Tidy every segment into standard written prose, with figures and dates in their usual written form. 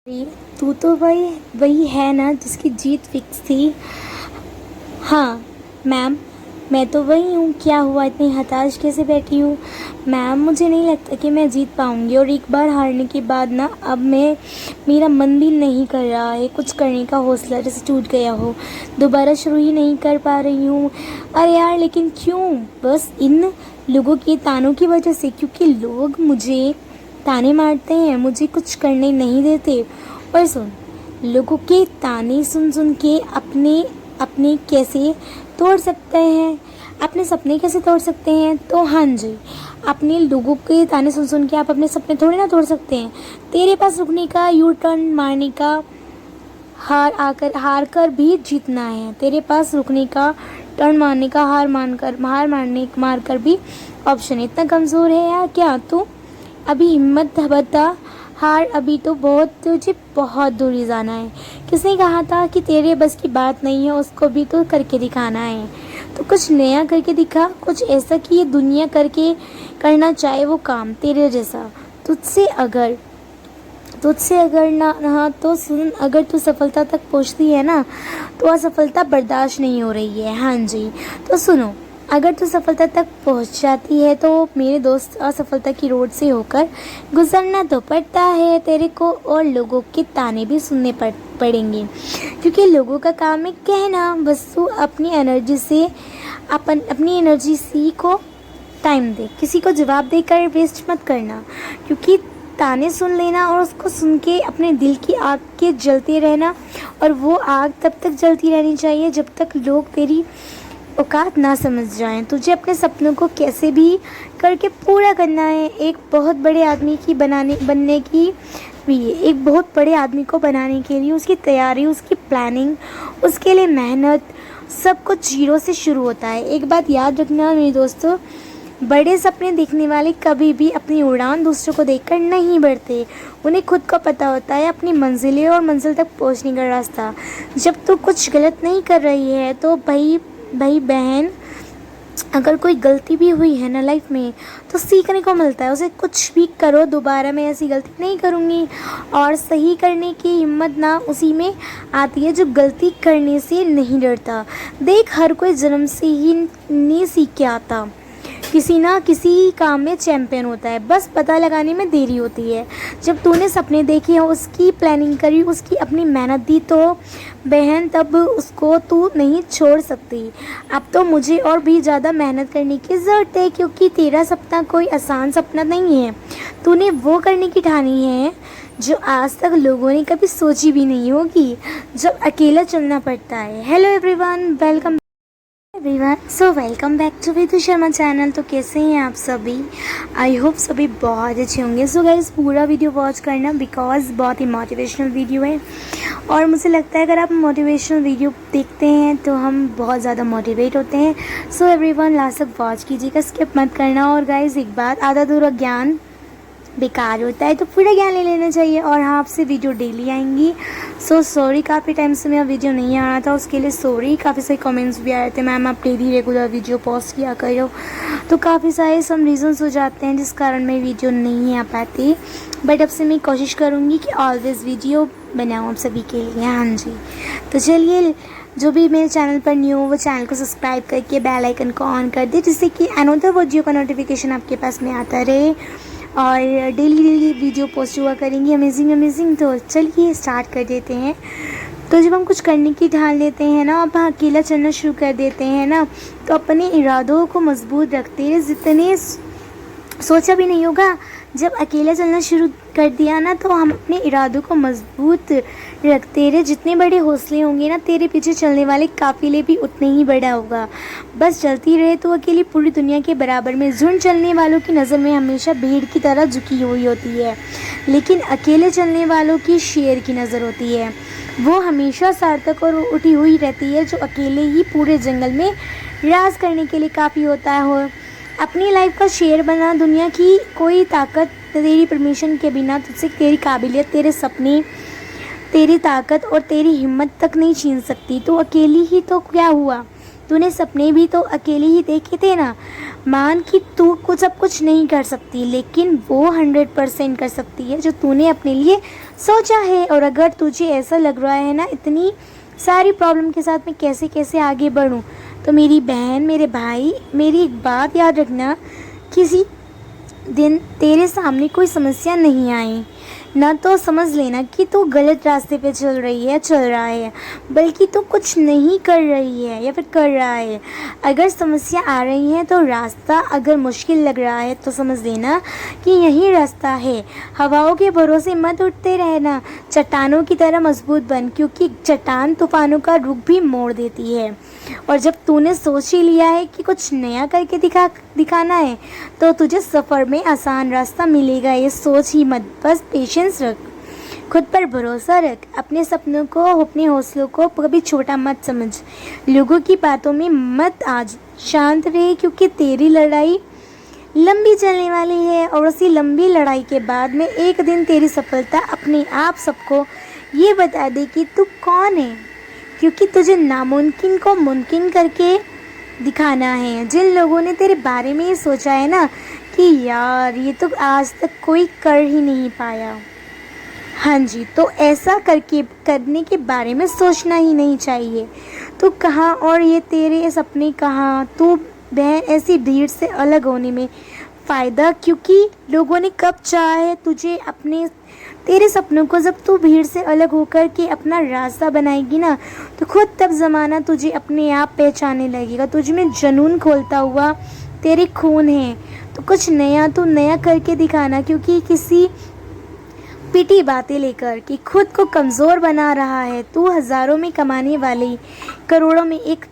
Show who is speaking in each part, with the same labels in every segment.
Speaker 1: अरे, तू तो वही वही है ना जिसकी जीत फिक्स थी। हाँ मैम, मैं तो वही हूँ। क्या हुआ, इतनी हताश कैसे बैठी हूँ? मैम, मुझे नहीं लगता कि मैं जीत पाऊँगी, और एक बार हारने के बाद ना अब मेरा मन भी नहीं कर रहा है, कुछ करने का हौसला जैसे टूट गया हो। दोबारा शुरू ही नहीं कर पा रही हूँ। अरे यार, लेकिन क्यों? बस इन लोगों के तानों की वजह से, क्योंकि लोग मुझे ताने मारते हैं, मुझे कुछ करने नहीं देते। और सुन, लोगों के ताने सुन सुन के अपने अपने कैसे तोड़ सकते हैं, अपने सपने कैसे तोड़ सकते हैं? तो हाँ जी, अपने लोगों के ताने सुन सुन के आप अपने सपने थोड़ी ना तोड़ सकते हैं। तेरे पास रुकने का, यू टर्न मारने का, हार कर भी जीतना है। तेरे पास रुकने का, टर्न मारने का, मार कर भी ऑप्शन है। इतना कमज़ोर है यार क्या तू? अभी हिम्मत बता, हार अभी तो तुझे बहुत दूर जाना है। किसने कहा था कि तेरे बस की बात नहीं है, उसको भी तो करके दिखाना है। तो कुछ नया करके दिखा, कुछ ऐसा कि ये दुनिया करना चाहे वो काम तेरे जैसा। तुझसे अगर ना तो सुन, अगर तू सफलता तक पहुंचती है ना, तो असफलता बर्दाश्त नहीं हो रही है। हाँ जी, तो सुनो, अगर तू सफलता तक पहुंच जाती है तो मेरे दोस्त, असफलता की रोड से होकर गुजरना तो पड़ता है तेरे को, और लोगों के ताने भी सुनने पड़ेंगे, क्योंकि लोगों का काम है कहना। बस तू अपनी एनर्जी को टाइम दे, किसी को जवाब देकर वेस्ट मत करना, क्योंकि ताने सुन लेना और उसको सुन के अपने दिल की आग के जलते रहना, और वो आग तब तक जलती रहनी चाहिए जब तक लोग तेरी औकात ना समझ जाएं। तुझे अपने सपनों को कैसे भी करके पूरा करना है। एक बहुत बड़े आदमी को बनाने के लिए उसकी तैयारी, उसकी प्लानिंग, उसके लिए मेहनत, सब कुछ जीरो से शुरू होता है। एक बात याद रखना मेरे दोस्तों, बड़े सपने देखने वाले कभी भी अपनी उड़ान दूसरों को देखकर नहीं बढ़ते। उन्हें खुद को पता होता है अपनी मंजिलें और मंजिल तक पहुंचने का रास्ता। जब तू कुछ गलत नहीं कर रही है तो भाई बहन, अगर कोई गलती भी हुई है ना लाइफ में, तो सीखने को मिलता है। उसे कुछ भी करो, दोबारा मैं ऐसी गलती नहीं करूँगी। और सही करने की हिम्मत ना उसी में आती है जो गलती करने से नहीं डरता। देख, हर कोई जन्म से ही नहीं सीख के आता, किसी ना किसी काम में चैम्पियन होता है, बस पता लगाने में देरी होती है। जब तूने सपने देखे हैं, उसकी प्लानिंग करी, उसकी अपनी मेहनत दी, तो बहन तब उसको तू नहीं छोड़ सकती। अब तो मुझे और भी ज़्यादा मेहनत करने की ज़रूरत है, क्योंकि तेरा सपना कोई आसान सपना नहीं है। तूने वो करने की ठानी है जो आज तक लोगों ने कभी सोची भी नहीं होगी, जब अकेला चलना पड़ता है। Hello everyone, welcome welcome back to Vidu Sharma channel. तो कैसे हैं आप सभी? आई होप सभी बहुत अच्छे होंगे। सो गाइस, पूरा वीडियो वॉच करना, बिकॉज बहुत ही मोटिवेशनल वीडियो है, और मुझे लगता है अगर आप मोटिवेशनल वीडियो देखते हैं तो हम बहुत ज़्यादा मोटिवेट होते हैं। सो एवरीवन, लास्ट तक वॉच कीजिएगा, स्किप मत करना। और गाइस, एक बात, आधा अधूरा ज्ञान बेकार होता है, तो पूरा ज्ञान ले लेना चाहिए। और हाँ, आपसे वीडियो डेली आएंगी। सो सॉरी, काफ़ी टाइम से मेरा वीडियो नहीं आ रहा था, उसके लिए सॉरी। काफ़ी सारे कमेंट्स भी आ रहे थे, मैम आप डेली रेगुलर वीडियो पोस्ट किया करो, तो काफ़ी सारे रीजंस हो जाते हैं जिस कारण मैं वीडियो नहीं आ पाती। बट अब से मैं कोशिश करूँगी कि ऑलवेज वीडियो बनाऊँ आप सभी के लिए। हाँ जी, तो चलिए, जो भी मेरे चैनल पर न्यू हो वो चैनल को सब्सक्राइब करके बेल आइकन को ऑन कर दे, जिससे कि अनदर वीडियो का नोटिफिकेशन आपके पास में आता रहे, और डेली वीडियो पोस्ट हुआ करेंगी। अमेजिंग। तो चलिए स्टार्ट कर देते हैं। तो जब हम कुछ करने की ठान लेते हैं ना, अब अकेला चलना शुरू कर देते हैं ना, तो अपने इरादों को मजबूत रखते हैं। जितने सोचा भी नहीं होगा, जब अकेला चलना शुरू कर दिया ना, तो हम अपने इरादों को मजबूत रखते रहे। जितने बड़े हौसले होंगे ना, तेरे पीछे चलने वाले काफिले भी उतने ही बड़ा होगा। बस चलती रहे तो अकेली पूरी दुनिया के बराबर में। झुंड चलने वालों की नज़र में हमेशा भीड़ की तरह झुकी हुई होती है, लेकिन अकेले चलने वालों की शेर की नज़र होती है। वो हमेशा सार्थक और उठी हुई रहती है, जो अकेले ही पूरे जंगल में राज करने के लिए काफ़ी होता है। अपनी लाइफ का शेर बना। दुनिया की कोई ताकत तेरी परमिशन के बिना तुझसे तेरी काबिलियत, तेरे सपने, तेरी ताकत और तेरी हिम्मत तक नहीं छीन सकती। तो अकेली ही तो क्या हुआ, तूने सपने भी तो अकेले ही देखे थे ना। मान कि तू सब कुछ नहीं कर सकती, लेकिन वो 100% कर सकती है जो तूने अपने लिए सोचा है। और अगर तुझे ऐसा लग रहा है ना इतनी सारी प्रॉब्लम के साथ मैं कैसे कैसे आगे बढ़ूं, तो मेरी बहन, मेरे भाई, मेरी एक बात याद रखना, किसी दिन तेरे सामने कोई समस्या नहीं आई ना तो समझ लेना कि तू गलत रास्ते पे चल रही है, चल रहा है, बल्कि तू कुछ नहीं कर रही है या फिर कर रहा है। अगर समस्या आ रही है तो रास्ता अगर मुश्किल लग रहा है तो समझ लेना कि यही रास्ता है। हवाओं के भरोसे मत उठते रहना, चट्टानों की तरह मजबूत बन, क्योंकि चट्टान तूफानों का रुख भी मोड़ देती है। और जब तूने सोच ही लिया है कि कुछ नया करके दिखाना है तो तुझे सफ़र में आसान रास्ता मिलेगा। ये सोच ही मत, बस पेशेंस रख, खुद पर भरोसा रख, अपने सपनों को, अपने हौसलों को कभी छोटा मत समझ, लोगों की बातों में मत आज शांत रहे, क्योंकि तेरी लड़ाई लंबी चलने वाली है। और उसी लंबी लड़ाई के बाद में एक दिन तेरी सफलता अपने आप सबको ये बता दे कि तू कौन है, क्योंकि तुझे नामुमकिन को मुमकिन करके दिखाना है। जिन लोगों ने तेरे बारे में ये सोचा है ना कि यार ये तो आज तक कोई कर ही नहीं पाया, हाँ जी, तो ऐसा करने के बारे में सोचना ही नहीं चाहिए। तू कहाँ और ये तेरे सपने कहाँ। तू बहन ऐसी भीड़ से अलग होने में फ़ायदा, क्योंकि लोगों ने कब चाहा है तुझे अपने तेरे सपनों को। जब तू भीड़ से अलग होकर के अपना रास्ता बनाएगी ना तो खुद तब ज़माना तुझे अपने आप पहचानने लगेगा। तुझ में जुनून खोलता हुआ तेरे खून है, तो कुछ नया तू नया करके दिखाना, क्योंकि किसी पिटी बातें लेकर कि खुद को कमज़ोर बना रहा है। तू हज़ारों में कमाने वाली, करोड़ों में एक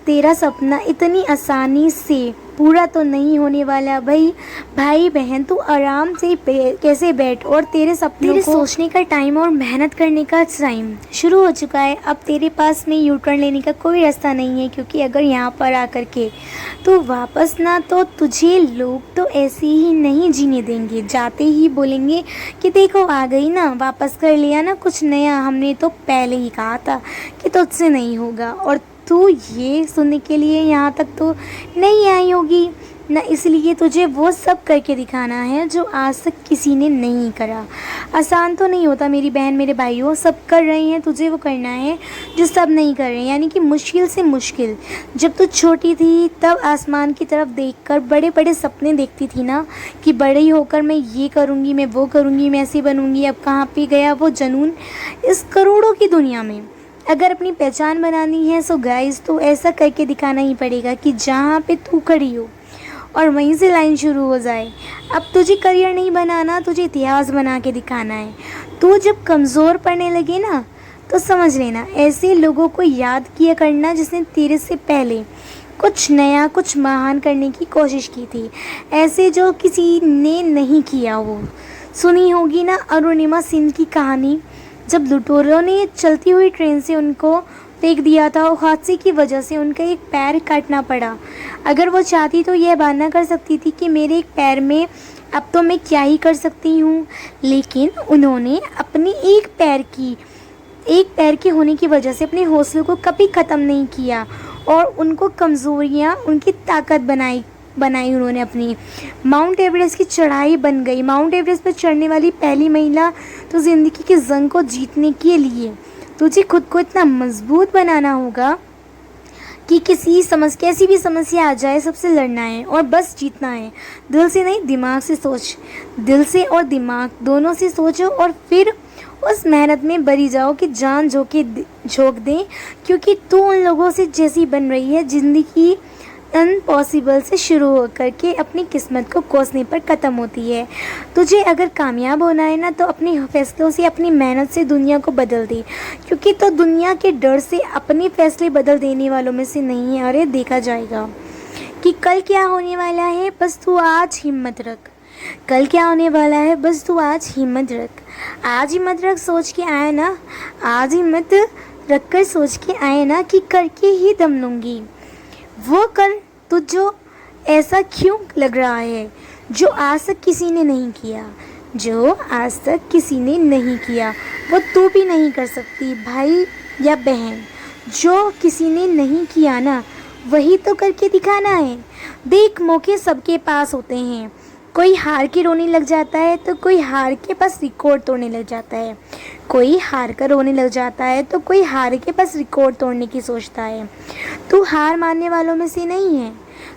Speaker 1: तेरा सपना इतनी आसानी से पूरा तो नहीं होने वाला। भाई बहन, तू आराम से कैसे बैठ, और तेरे सपनों को सोचने का टाइम और मेहनत करने का टाइम शुरू हो चुका है। अब तेरे पास में यू टर्न लेने का कोई रास्ता नहीं है, क्योंकि अगर यहाँ पर आकर के तो वापस ना, तो तुझे लोग तो ऐसे ही नहीं जीने देंगे। जाते ही बोलेंगे कि देखो आ गई ना, वापस कर लिया ना कुछ नया, हमने तो पहले ही कहा था कि तुझसे नहीं होगा। और तू ये सुनने के लिए यहाँ तक तो नहीं आई होगी ना, इसलिए तुझे वो सब करके दिखाना है जो आज तक किसी ने नहीं करा। आसान तो नहीं होता मेरी बहन, मेरे भाइयों, सब कर रहे हैं, तुझे वो करना है जो सब नहीं कर रहे हैं, यानी कि मुश्किल से मुश्किल। जब तू छोटी थी तब आसमान की तरफ देखकर बड़े बड़े सपने देखती थी ना कि बड़ी होकर मैं ये करूँगी, मैं वो करूँगी, मैं ऐसी बनूँगी। अब कहाँ पे गया वो जुनून इस करोड़ों की दुनिया में। अगर अपनी पहचान बनानी है सो गाइस, तो ऐसा करके दिखाना ही पड़ेगा कि जहाँ पे तू खड़ी हो और वहीं से लाइन शुरू हो जाए। अब तुझे करियर नहीं बनाना, तुझे इतिहास बना के दिखाना है। तू जब कमज़ोर पड़ने लगे ना तो समझ लेना ऐसे लोगों को याद किया करना जिसने तेरे से पहले कुछ नया, कुछ महान करने की कोशिश की थी, ऐसे जो किसी ने नहीं किया हो। सुनी होगी ना अरुणिमा सिंह की कहानी, जब लुटेरों ने चलती हुई ट्रेन से उनको फेंक दिया था और हादसे की वजह से उनका एक पैर काटना पड़ा। अगर वो चाहती तो यह बहाना कर सकती थी कि मेरे एक पैर में अब तो मैं क्या ही कर सकती हूँ, लेकिन उन्होंने अपनी एक पैर के होने की वजह से अपने हौसलों को कभी ख़त्म नहीं किया और उनको कमज़ोरियाँ उनकी ताकत बनाई उन्होंने अपनी। माउंट एवरेस्ट की चढ़ाई बन गई। माउंट एवरेस्ट पर चढ़ने वाली पहली महिला। तो ज़िंदगी की जंग को जीतने के लिए तुझे खुद को इतना मजबूत बनाना होगा कि कैसी भी समस्या आ जाए सबसे लड़ना है और बस जीतना है। दिल से नहीं, दिमाग से सोच। दिल से और दिमाग दोनों से सोचो और फिर उस मेहनत में भरी जाओ कि जान झोंक दें, क्योंकि तू उन लोगों से जैसी बन रही है ज़िंदगी इम्पॉसिबल से शुरू होकर के अपनी किस्मत को कोसने पर ख़त्म होती है। तुझे अगर कामयाब होना है ना तो अपने फैसलों से, अपनी मेहनत से दुनिया को बदल दे, क्योंकि तो दुनिया के डर से अपने फैसले बदल देने वालों में से नहीं है। अरे देखा जाएगा कि कल क्या होने वाला है, बस तू आज हिम्मत रख। कल क्या होने वाला है, बस तू आज हिम्मत रख। आज हिम्मत रख, सोच के आए ना, आज हिम्मत रख कर सोच के आए ना कि करके ही दम लूँगी। वो कर तुझो ऐसा क्यों लग रहा है जो आज तक किसी ने नहीं किया, जो आज तक किसी ने नहीं किया वो तू भी नहीं कर सकती भाई या बहन। जो किसी ने नहीं किया ना वही तो करके दिखाना है। देख, मौके सबके पास होते हैं, कोई हार के रोने लग जाता है तो कोई हार के पास रिकॉर्ड तोड़ने लग जाता है। कोई हार कर रोने लग जाता है तो कोई हार के पास रिकॉर्ड तोड़ने की सोचता है। तू हार मानने वालों में से नहीं है।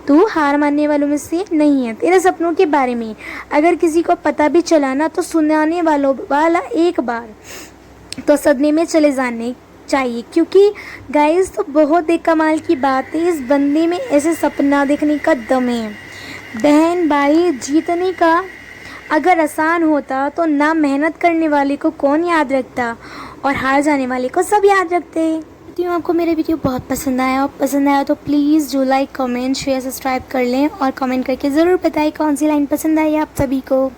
Speaker 1: तू हार मानने वालों में से नहीं है। तेरे सपनों के बारे में अगर किसी को पता भी चला ना तो सुनाने वालों वाला एक बार तो सदमे में चले जाने चाहिए, क्योंकि गाइस तो बहुत एक कमाल की बात है, इस बंदे में ऐसे सपना देखने का दम है। बहन भाई, जीतने का अगर आसान होता तो ना मेहनत करने वाले को कौन याद रखता और हार जाने वाले को सब याद रखते। तो आपको मेरा वीडियो बहुत पसंद आया तो प्लीज़ जो लाइक कमेंट शेयर सब्सक्राइब कर लें और कमेंट करके ज़रूर बताएं कौन सी लाइन पसंद आई आप सभी को।